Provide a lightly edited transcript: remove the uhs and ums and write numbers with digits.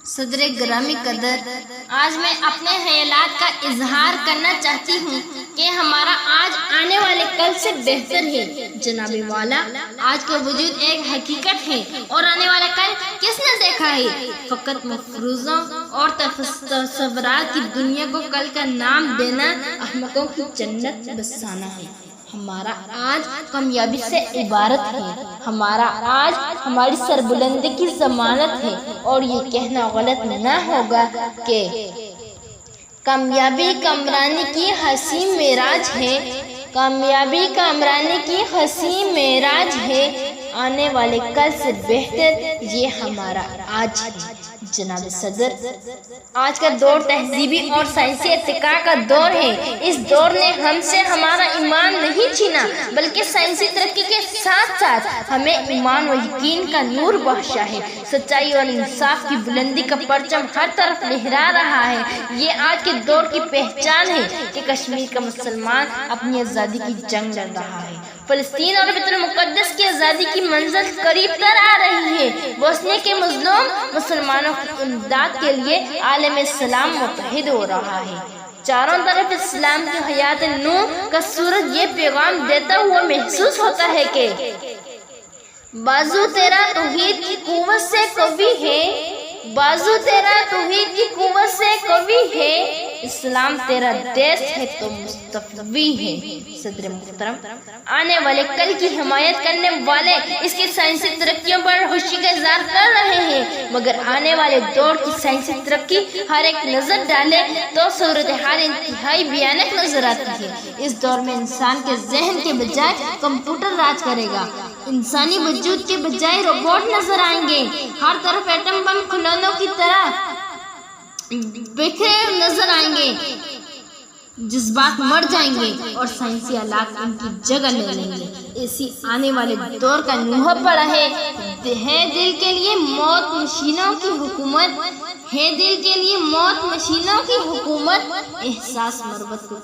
صدر گرامی قدر، آج میں اپنے خیالات کا اظہار کرنا چاہتی ہوں کہ ہمارا آج آنے والے کل سے بہتر ہے۔ جناب والا، آج کا وجود ایک حقیقت ہے اور آنے والا کل کس نے دیکھا ہے؟ فقط مفروضوں اور تصورات کی دنیا کو کل کا نام دینا احمقوں کی جنت بسانا ہے۔ ہمارا آج کامیابی سے عبارت ہے، ہمارا آج ہماری سربلندی کی ضمانت ہے، اور یہ کہنا غلط نہ ہوگا کہ کامیابی کامرانی کی حسین معراج ہے، کامیابی کامرانی کی حسین معراج ہے، آنے والے کل سے بہتر یہ ہمارا آج ہے۔ جناب صدر، آج کا دور تہذیبی اور سائنسی ارتقاء کا دور ہے۔ اس دور نے ہم سے ہمارا ایمان نہیں چھینا، بلکہ سائنسی ترقی کے ساتھ ساتھ ہمیں ایمان و یقین کا نور بخشا ہے۔ سچائی اور انصاف کی بلندی کا پرچم ہر طرف لہرا رہا ہے۔ یہ آج کے دور کی پہچان ہے کہ کشمیر کا مسلمان اپنی آزادی کی جنگ لڑ رہا ہے۔ فلسطین اور بیت المقدس کی آزادی کی منزل قریب تر آ رہی ہے۔ بوسنیا کے مظلوم مسلمانوں کی امداد کے لیے عالم اسلام متحد ہو رہا ہے۔ چاروں طرف اسلام کی حیات نو کا سورج یہ پیغام دیتا ہوا محسوس ہوتا ہے کہ بازو تیرا توحید کی قوت سے قوی ہے، بازو تیرا توحید کی قوت سے قوی ہے، اسلام تیرا دیس ہے تو مستفوی ہے۔ صدر محترم، آنے والے کل کی حمایت کرنے والے اس کی سائنسی ترقیوں پر خوشی کا اظہار کر رہے ہیں، مگر آنے والے دور کی سائنسی ترقی ہر ایک نظر ڈالے تو صورتحال انتہائی بھیانک نظر آتی ہے۔ اس دور میں انسان کے ذہن کے بجائے کمپیوٹر راج کرے گا، انسانی وجود کے بجائے روبوٹ نظر آئیں گے، ہر طرف ایٹم بم کھلونوں کی طرح بکھرے نظر آئیں گے، جذبات مر جائیں گے اور سائنسی آلات ان کی جگہ لے لیں گے۔ اسی آنے والے دور کا نوحہ پڑا ہے دل کے لیے موت مشینوں کی حکومت، ہے دل کے لیے موت مشینوں کی حکومت، احساس مربت کو